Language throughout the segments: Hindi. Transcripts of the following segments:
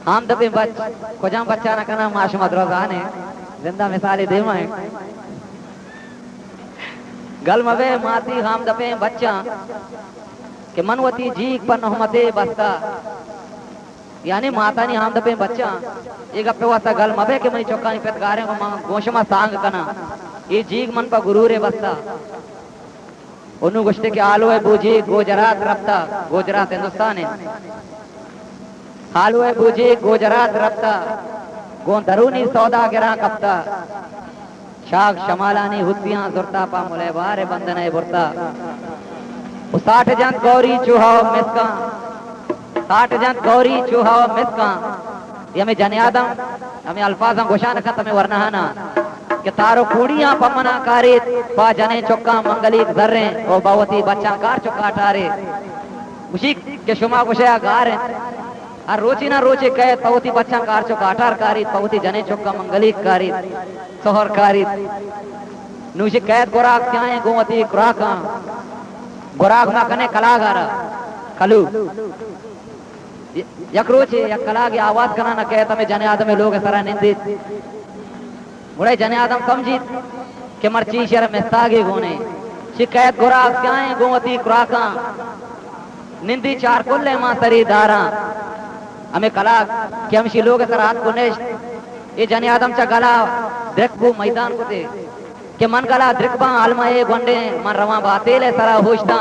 हम दबे बच कोजाम बच्चा ना करना माशूमत रोजाने जिंदा मिसाली देवा है गल मवे माती हम दबे बच्चा के मनवती जीक पर नहमते बस्ता यानी माता नी हम दबे बच्चा ये गप्पे वाता गल मवे के मनी चौका नी पेतगारे को मां गोशमा सांग कना ये जीक मन पर गुरूरे बस्ता उन्नु गुश्ते के आलो है बूझी गुजरात रफ्ता गुजरात हिंदुस्तान है आलो है बूझी गुजरात रफ्ता गो दरूनी सौदा गिरा कप्ता शाख शमालानी हुत्तियां जुरता पा मुले बारे बंदने बुरता 60 जंत गौरी चूहाओ मिसका 60 जंत गौरी चूहाओ मिसका ये हमें जन आदम हमें अल्फाज घोषणा खत में वरना है ना कि तारो कुड़ियां पमना कारे पा जने चौका मंगली जर्रे ओ भवती बच्चा कार चौका टारे उसी के शुमा कुशया गार और रोची ना रोचे कहे पवती बच्चा कार चौका अठार कारी पवती जने चौका मंगली कारी सोहर कारी नुशी कैद गोराक क्या है गोवती खुराका गोराक मा कने कलागार कलू यक रोचे यक कला की आवाज करना न कहे तमे जने आदमे लोग सरा निंदित मुड़े जने आदम समझी के मर्ची शर मिस्तागे गोने शिकायत गोराक क्या है गोवती खुराका निंदी चार कुल्ले मां तरी दारा हमें कला कि हम शी लोग सरा हाथ कुनेश ये जने आदम चा गला द्रिकबू मैदान को दे के मन गला द्रिकबा आलमा ए गोंडे मन रवा बातेले सरा होशता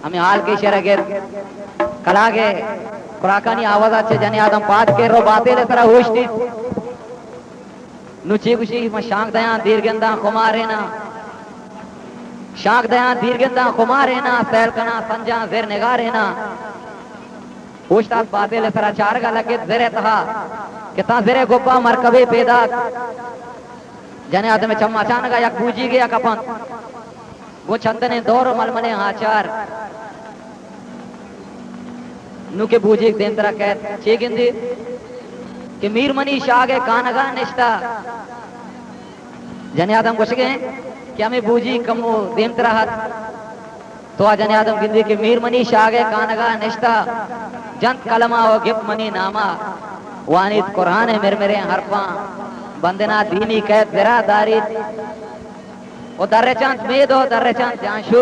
हमें हाल के शर गे कला गे खुराकानी आवाज अच्छे जने आदम पात के रो बातेले सरा होशती नुची कुशी म शांक दया दीर्घंदा कुमारे ना शांक दया दीर्घंदा कुमारे ना सैल कना संजा जेर निगारे ना होशता बातेले सरा चार गा लगे जेरे तहा कितना जेरे गोपा मरकबे पैदा जने आदमे चम्मा अचानक या पूजी गया कपन वो चंदने दौर मलमने आचार नुके बूजी देन तरह कह चेगिंदी कि मीर मनी शागे कानगा निष्ठा जने आदम कुछ गए कि हमें बूजी कमो देन तरह तो आ जने आदम गिंदी कि मीर मनी शागे कानगा निष्ठा जंत कलमा हो गिफ्ट मनी नामा वानित कुरान है मेरे हरपा बंदना दीनी कैद जरा दारी ओ दर्रे चांद मेद हो दर्रे चांद जानशु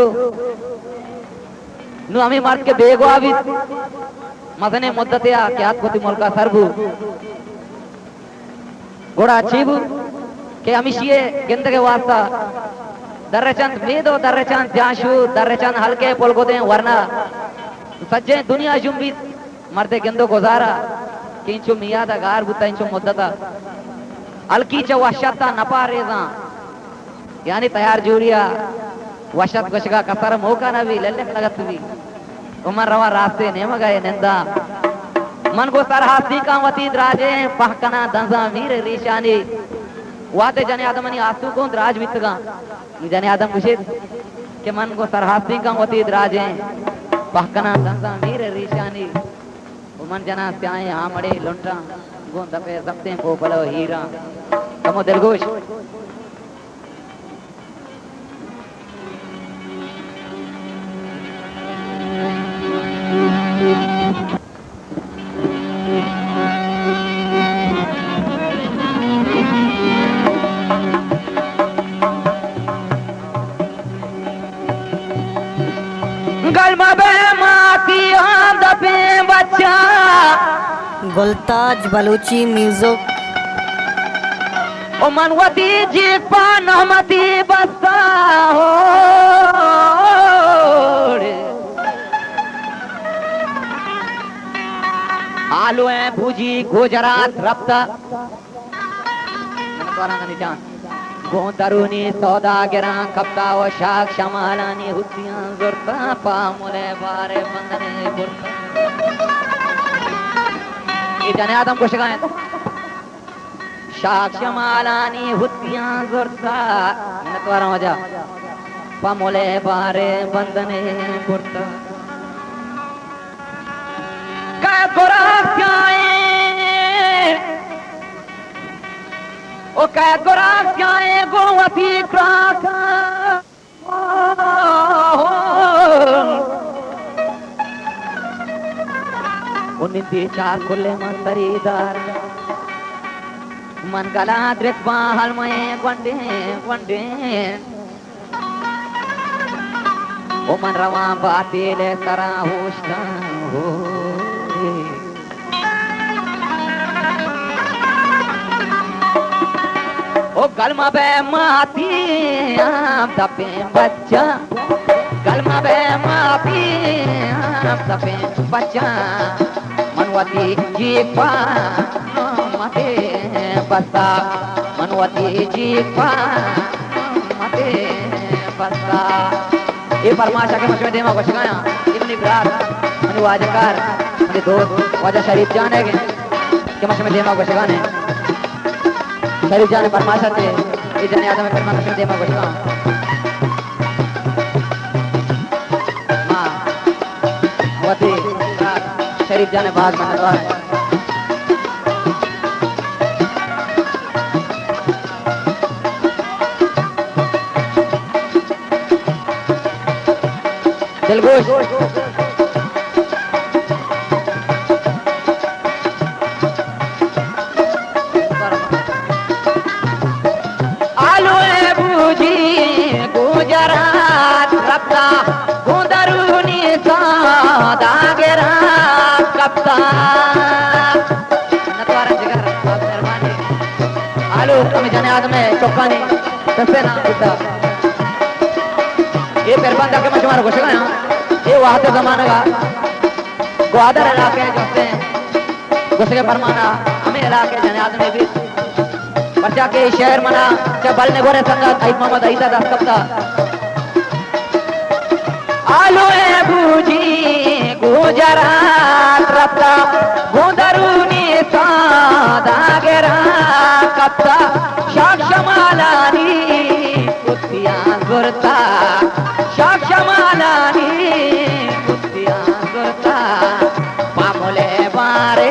नु हमें मर्द के बेगो आवी मदने मुद्दते आ क्या कोती मुल्का सरबू गोड़ा चीबू के हमिशिए गिंद के वास्ता दर्रे चांद मेद हो दर्रे चांद जानशु दर्रे चांद हल्के पुल को दे वरना सज्जे दुनिया जुम्बी मर्दे गिंदो गुजारा किंचु मियाँ दा गार बुता इंचु मुद्दता अलकी च वशता नपा रेजा यानी तैयार जूरिया वशत गशगा कसर मौका न भी लल्ले लगत भी उमर रवा रास्ते ने मगाए निंदा मन को सरहासी का वती द्राजे पहकना दंजा वीर रीशानी वाते जने आदमनी आसू को द्राज मितगा जने आदम कुशे के मन को सरहासी का वती द्राजे पहकना दंजा वीर रीशानी उमन जना त्याए आमड़े लुंटा गो दफे सबते पोपलो हीरा कमो दिलगोश गलमा बे माती हम दफे बच्चा गुलताज बलूची म्यूजिक ओ मनवती जी पानमती बस्ता हो आलू है भूजी गुजरात रफ्ता गोतरुनी सौदा गिरा कप्ता वो शाख शमालानी हुत्तियां जुरता पामुले बारे बंदने बुरता ये जने आदम को शिकाए शाख शमालानी हुत्तियां जुरता मैंने तो आ रहा हूँ जा पामुले बारे बंदने बुरता का गोरा क्याए ओ कै गोरा क्याए गोवती क्राका निंदी चार खुले मन खरीदार मन गला दृक बाहल में वंडे वंडे ओ मन रवा बातेले सरा होष्टा हो ओ गलमा बे माती आप दपे बच्चा गलमा बे माती आप दपे बच्चा मनवती जी पा मते बसा मनवती जी पा मते बसा ये परमाशा के मशमे देमा को शिकाया इब्न इब्रार मने वाजकार मने दोस्त वाजा शरीफ जाने के मशमे देमा को शिकाने शरीफ जाने परमाशा थे ये जाने आदम में मशमे देमा को शिकाया मां वती शरीफ जाने बाग में द्वार दिलगोश आलू बूझी गुजरात रप्ता गुंदरूनी सादागेरा कप्ता नतवारा जिगर मेहरबानी आलू तुम्हें जाने आदमे चौकानी दस्ते ना बुद्धा ये पेरबंदा के मशमार को शिकाया ये वाहते जमाने का ग्वादर इलाके जो से गुस्से फरमाना हमें इलाके जने आदमी भी बच्चा के शहर मना चबल ने गोरे संगत आई मोहम्मद ईसा दास कप्ता आलू बूझी गुजरात रप्ता गुंदरूनी सादागेरा कप्ता शाक्षमालानी कुत्तिया गुरता शाक्षमालानी कुत्तिया गुरता पामुले बारे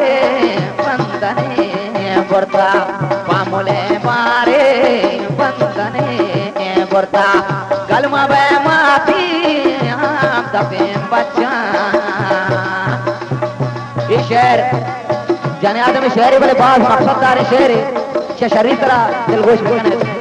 बंदने गुरता पामुले बारे बंदने गुरता गलमा बे माती आप दबे बच्चा ये शहर जाने आदमी शहरी बड़े बात मकसददार शहर शरीर तरह दिलगोश बोलने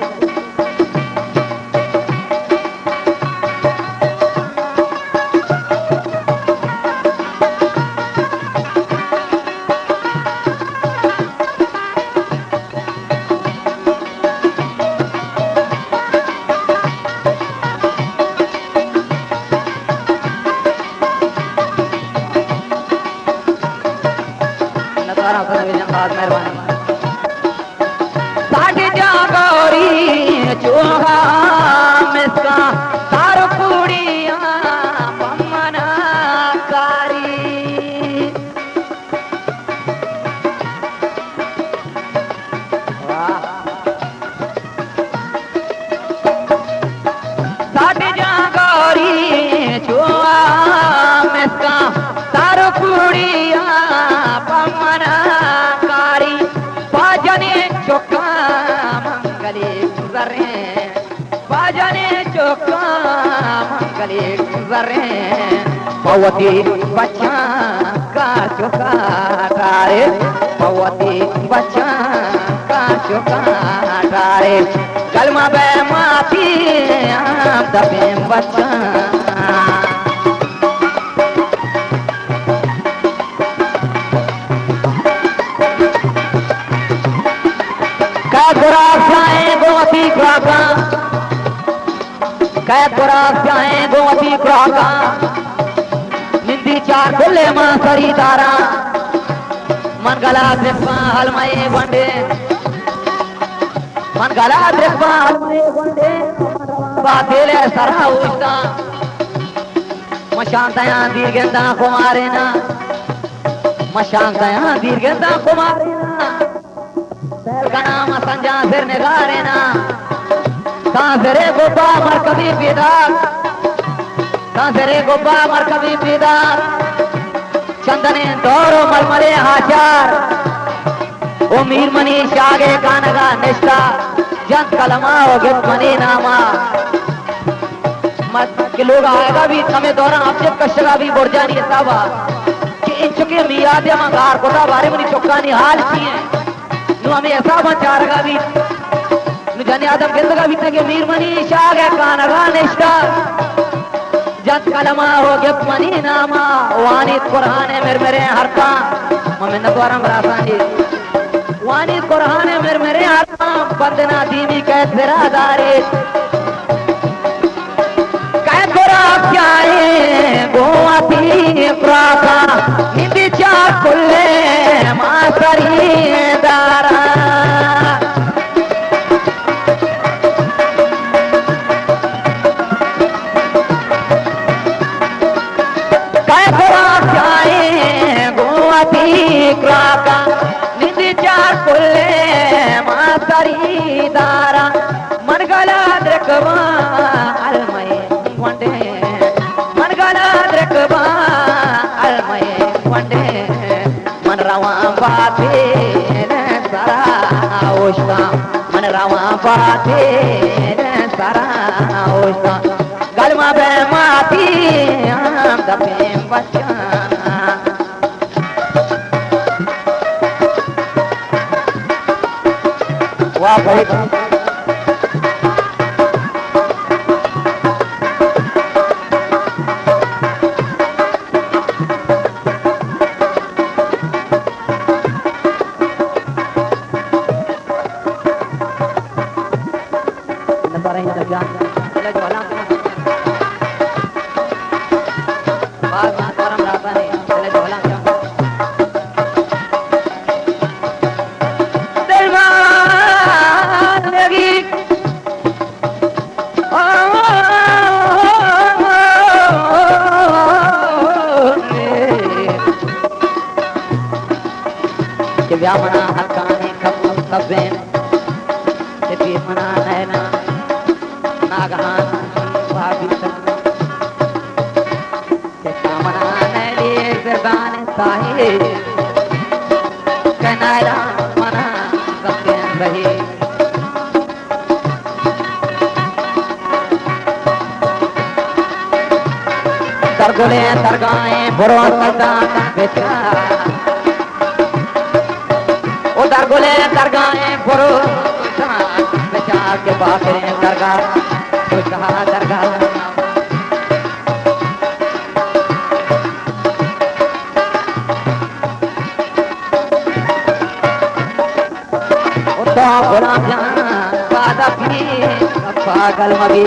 साढ़े जागौरी चोहा मिसका सारो कुड़िया पमना कारी साढ़े जागौरी चोहा मिसका सारो कुड़िया पमना चौका मंगले गुजरे बाजने चौका मंगले गुजरे पवती बच्चा का चौका डारे पवती बच्चा का चौका डारे कलमा बे माती आप दबे बच्चा गोवती ग्राका कै गुराफ्याए गोवती ग्राका निंदी चार खुले मां खरीदारा मन गला दृष्पा हलमाए वंडे मन गला दृष्पा हलमाए वंडे बातेले सरा उष्टा मशांतया दीर्घता कुमारे ना मशांतया दीर्घता कुमारे ना का नाम संजा सिर निगारे ना सांसरे गोपा मरकबी पीदार सांसरे गोपा मरकबी पीदार चंदने दौरो मलमले हाचार ओ मीर मनी शागे कानगा निष्ठा जंत कलमा ओ गित मनी नामा मत के लोग आएगा भी समय दौरान आपसे कशगा भी बढ़ जानी है साबा कि चुके मिया दे मंगार कोटा बारे में चुका नहीं हाल किए नु हमें ऐसा बचारगा भी नु जाने आदम गेंदगा भी तके मीर मनी शाग है कानगा निष्ठा जत कलमा हो गए मनी नामा वानी कुरान मेरे मेरे हरता मम्मी नगवारम रासानी वानी कुरान मेरे मेरे हरता बंदना दीनी कैसे रादारे क्या गोवाती प्राका निंदी चार कुल्ले मासरी दारा गोवाती प्राका निंदी चार कुल्ले मासरी दारा मन गला द्रकवा अलमय वंडे मन रवा बाते सारा ओष्टा मन रवा बाते सारा ओष्टा गलमा बे माती हम दबे बच्चा वाह भाई व्यामना हकाने कबू कबेन तेरी मना नैना नागहान भाभी तक तेरा मना नैली ज़बान साहे कनारा मना कबेन रही तरगुले तरगाए बुरो करदा बेचा दरगुले दरगाहे पुरो बेचार के बाखरे दरगाह कुशहा दरगाह उतो गुलाम जान वादा भी पागल मगी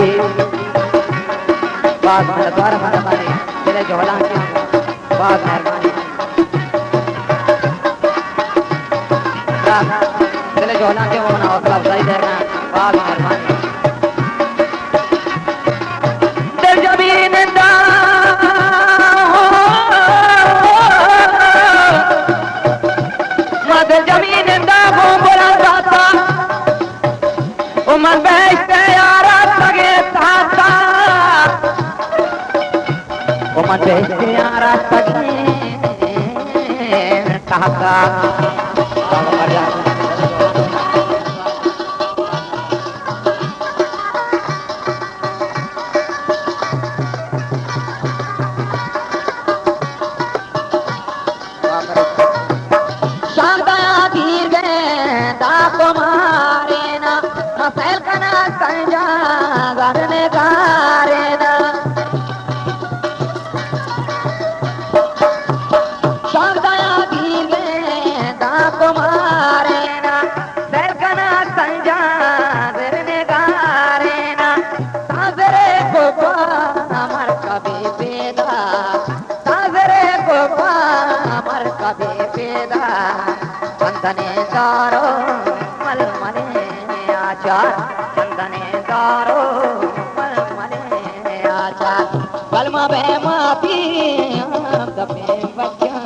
बाग में द्वार हमारे तेरे जोला क्या बाग मेहरबानी चले जोला के वो मना हौसला अफजाई देना बाग मेहरबानी दिल जमीन दा मद जमीन दा वो बोला जाता ओ मन बेचते यारा सगे ताता ओ मन बेचते यारा सगे ताता चंदने दारो मल मने आचार चंदने दारो मल मने आचार बलमा बे मापी दबे बच्चा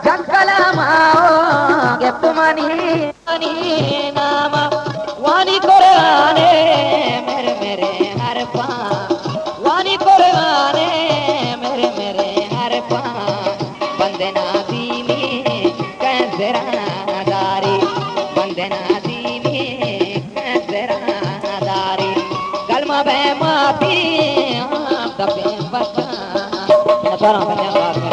जंगला माओ गेप्तुमनी मनी नाम वानी कुराने मेरे मेरे हर पा वानी कुराने मेरे मेरे हर पा बंदना दीनी कैसे दारी बंदना दीनी कैसे दारी गलमा बे माफी आप दबे बच्चा नसारा धन्यवाद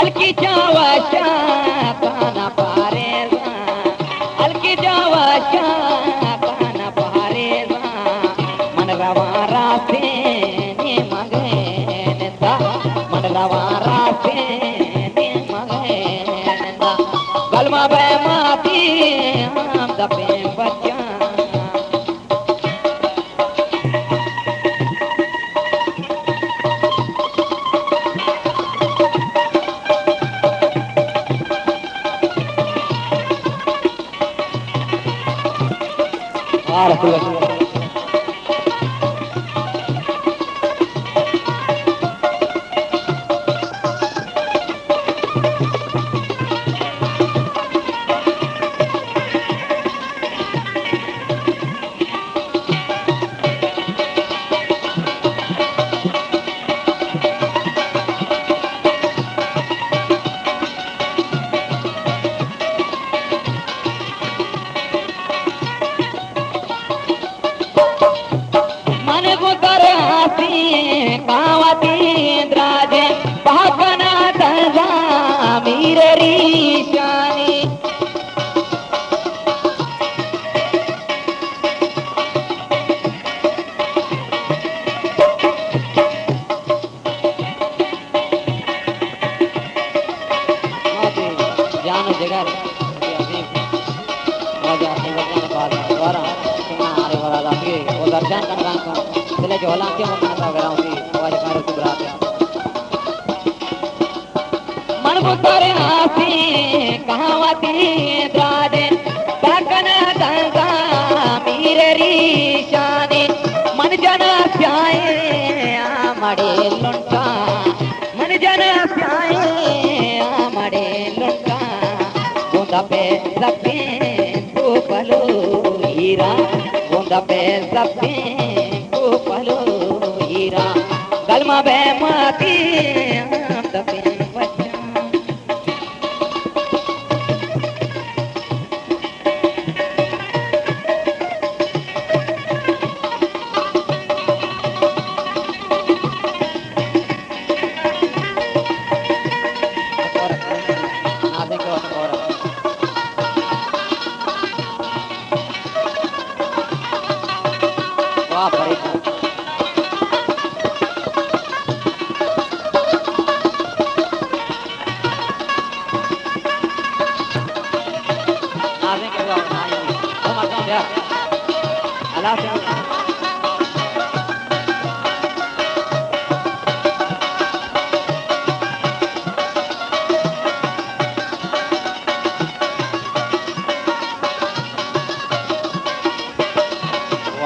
अलकी जावा काना पारेजा अलकी जावा काना पारेजा मन रवा राते ने मगे नेता मन रवा राते ने मगे नेता गलमा बे माती हम दबे बच्चा गलमा बे माती हम दबे बच्चा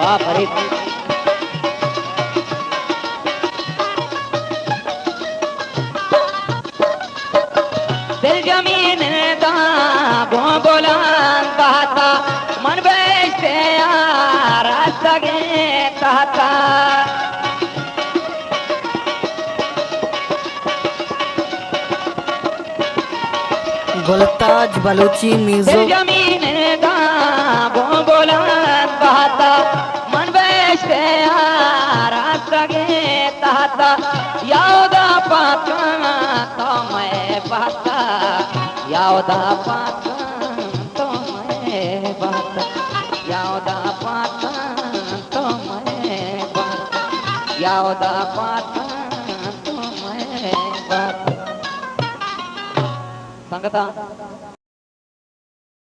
वाह फरीद जमीन दा बोलान बहता मन बेचते यार सगे कहता गुलताज बलूची म्यूजिक। जमीन दा बोलान बहता मन बेचते यार सगे कहता यादा पाता तो मैं बहता यादा पाता तो मैं बहता यादा पाता तो मैं बहता यादा पाता तो मैं बहता संगता